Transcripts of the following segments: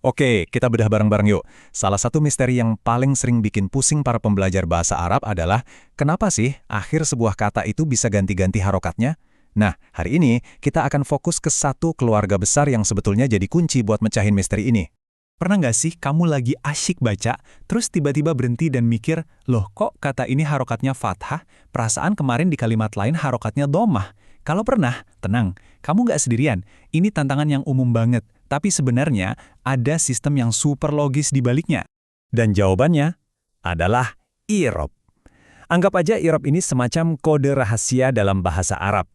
Oke, kita bedah bareng-bareng yuk. Salah satu misteri yang paling sering bikin pusing para pembelajar bahasa Arab adalah kenapa sih akhir sebuah kata itu bisa ganti-ganti harokatnya? Nah, hari ini kita akan fokus ke satu keluarga besar yang sebetulnya jadi kunci buat mecahin misteri ini. Pernah nggak sih kamu lagi asyik baca, terus tiba-tiba berhenti dan mikir, loh kok kata ini harokatnya fathah, perasaan kemarin di kalimat lain harokatnya domah? Kalau pernah, tenang, kamu nggak sendirian. Ini tantangan yang umum banget, tapi sebenarnya ada sistem yang super logis di baliknya. Dan jawabannya adalah i'rab. Anggap aja i'rab ini semacam kode rahasia dalam bahasa Arab.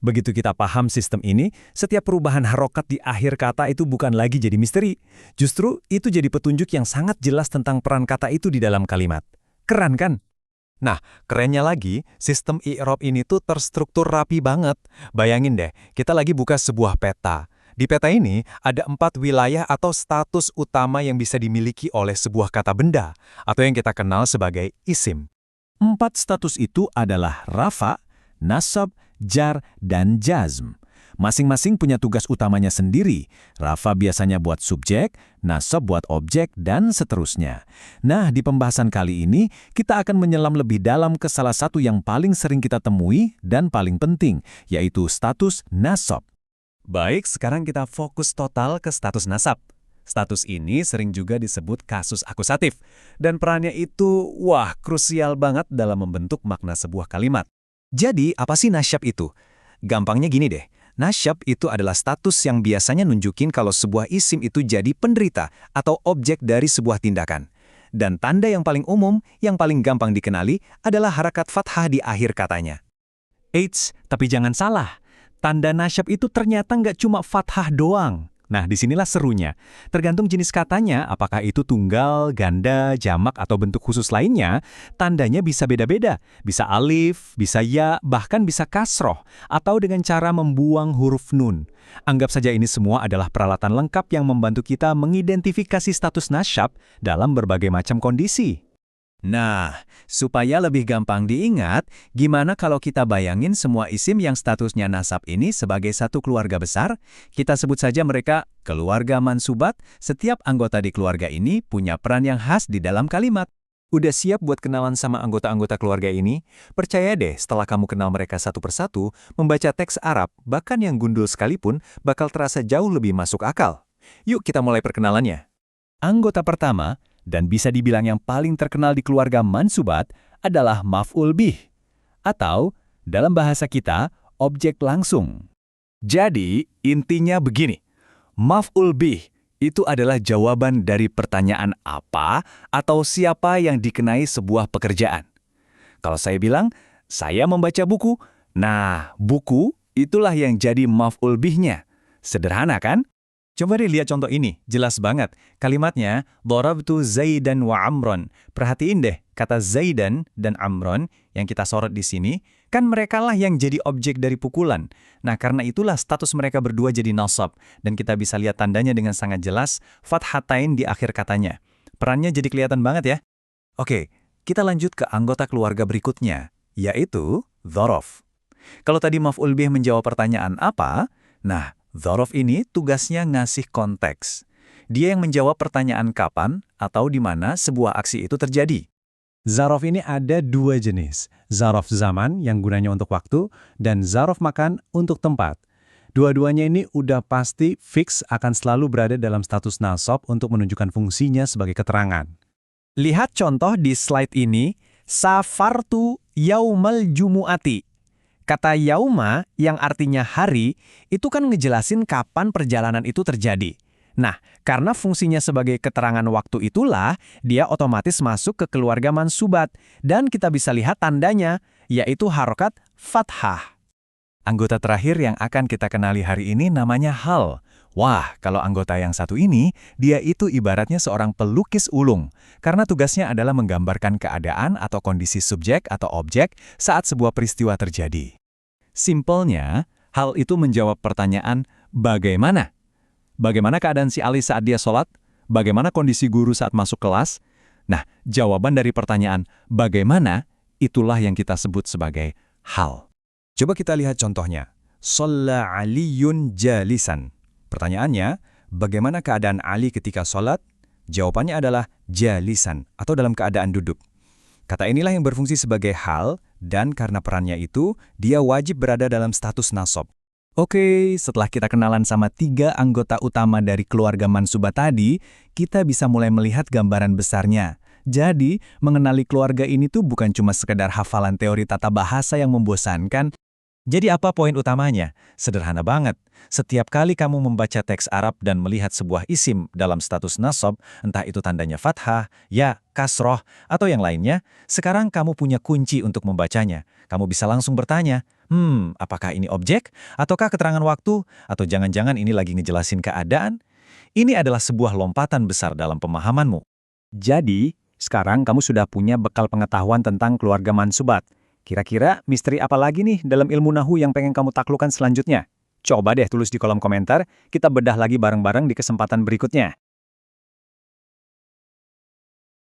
Begitu kita paham sistem ini, setiap perubahan harokat di akhir kata itu bukan lagi jadi misteri. Justru itu jadi petunjuk yang sangat jelas tentang peran kata itu di dalam kalimat. Keren kan? Nah, kerennya lagi, sistem i'rab ini tuh terstruktur rapi banget. Bayangin deh, kita lagi buka sebuah peta. Di peta ini, ada 4 wilayah atau status utama yang bisa dimiliki oleh sebuah kata benda, atau yang kita kenal sebagai isim. 4 status itu adalah rafa, nasab, jar, dan jazm. Masing-masing punya tugas utamanya sendiri. Rafa biasanya buat subjek, nasab buat objek, dan seterusnya. Nah, di pembahasan kali ini, kita akan menyelam lebih dalam ke salah satu yang paling sering kita temui dan paling penting, yaitu status nasab. Baik, sekarang kita fokus total ke status nasab. Status ini sering juga disebut kasus akusatif, dan perannya itu, krusial banget dalam membentuk makna sebuah kalimat. Jadi, apa sih nasyab itu? Gampangnya gini deh, nasyab itu adalah status yang biasanya nunjukin kalau sebuah isim itu jadi penderita atau objek dari sebuah tindakan. Dan tanda yang paling umum, yang paling gampang dikenali, adalah harakat fathah di akhir katanya. Eits, tapi jangan salah. Tanda nasyab itu ternyata nggak cuma fathah doang. Nah, disinilah serunya. Tergantung jenis katanya, apakah itu tunggal, ganda, jamak, atau bentuk khusus lainnya, tandanya bisa beda-beda. Bisa alif, bisa ya, bahkan bisa kasroh, atau dengan cara membuang huruf nun. Anggap saja ini semua adalah peralatan lengkap yang membantu kita mengidentifikasi status nasyab dalam berbagai macam kondisi. Nah, supaya lebih gampang diingat, gimana kalau kita bayangin semua isim yang statusnya nasab ini sebagai satu keluarga besar? Kita sebut saja mereka keluarga mansubat. Setiap anggota di keluarga ini punya peran yang khas di dalam kalimat. Udah siap buat kenalan sama anggota-anggota keluarga ini? Percaya deh, setelah kamu kenal mereka satu persatu, membaca teks Arab, bahkan yang gundul sekalipun, bakal terasa jauh lebih masuk akal. Yuk kita mulai perkenalannya. Anggota pertama, dan bisa dibilang yang paling terkenal di keluarga mansubat, adalah maf'ul bih, atau dalam bahasa kita, objek langsung. Jadi, intinya begini, maf'ul bih itu adalah jawaban dari pertanyaan apa atau siapa yang dikenai sebuah pekerjaan. Kalau saya bilang, saya membaca buku, nah, buku itulah yang jadi maf'ul bihnya. Sederhana kan? Coba deh lihat contoh ini, jelas banget. Kalimatnya, darabtu Zaidan wa Amron. Perhatiin deh, kata Zaidan dan Amron yang kita sorot di sini, kan merekalah yang jadi objek dari pukulan. Nah, karena itulah status mereka berdua jadi nasab, dan kita bisa lihat tandanya dengan sangat jelas, fathatain di akhir katanya. Perannya jadi kelihatan banget ya. Oke, kita lanjut ke anggota keluarga berikutnya, yaitu dzaraf. Kalau tadi maf'ul bih menjawab pertanyaan apa, nah, dzaraf ini tugasnya ngasih konteks. Dia yang menjawab pertanyaan kapan atau di mana sebuah aksi itu terjadi. Zaraf ini ada 2 jenis, zaraf zaman yang gunanya untuk waktu, dan zaraf makan untuk tempat. Dua-duanya ini udah pasti fix akan selalu berada dalam status nasab untuk menunjukkan fungsinya sebagai keterangan. Lihat contoh di slide ini, safartu yaumal jumu'ati. Kata yauma yang artinya hari, itu kan ngejelasin kapan perjalanan itu terjadi. Nah, karena fungsinya sebagai keterangan waktu itulah, dia otomatis masuk ke keluarga mansubat. Dan kita bisa lihat tandanya, yaitu harokat fathah. Anggota terakhir yang akan kita kenali hari ini namanya hal. Wah, kalau anggota yang satu ini, dia itu ibaratnya seorang pelukis ulung. Karena tugasnya adalah menggambarkan keadaan atau kondisi subjek atau objek saat sebuah peristiwa terjadi. Simpelnya, hal itu menjawab pertanyaan, bagaimana? Bagaimana keadaan si Ali saat dia sholat? Bagaimana kondisi guru saat masuk kelas? Nah, jawaban dari pertanyaan, bagaimana? Itulah yang kita sebut sebagai hal. Coba kita lihat contohnya. Shalla Aliyun jalisan. Pertanyaannya, Bagaimana keadaan Ali ketika sholat? Jawabannya adalah jalisan atau dalam keadaan duduk. Kata inilah yang berfungsi sebagai hal, dan karena perannya itu, dia wajib berada dalam status nasab. Oke, setelah kita kenalan sama 3 anggota utama dari keluarga mansubat tadi, kita bisa mulai melihat gambaran besarnya. Jadi, mengenali keluarga ini tuh bukan cuma sekedar hafalan teori tata bahasa yang membosankan. Jadi apa poin utamanya? Sederhana banget. Setiap kali kamu membaca teks Arab dan melihat sebuah isim dalam status nasab, entah itu tandanya fathah, ya, kasroh, atau yang lainnya, sekarang kamu punya kunci untuk membacanya. Kamu bisa langsung bertanya, apakah ini objek? Ataukah keterangan waktu? Atau jangan-jangan ini lagi ngejelasin keadaan? Ini adalah sebuah lompatan besar dalam pemahamanmu. Jadi, sekarang kamu sudah punya bekal pengetahuan tentang keluarga mansubat. Kira-kira misteri apa lagi nih dalam ilmu nahu yang pengen kamu taklukkan selanjutnya? Coba deh tulis di kolom komentar, kita bedah lagi bareng-bareng di kesempatan berikutnya.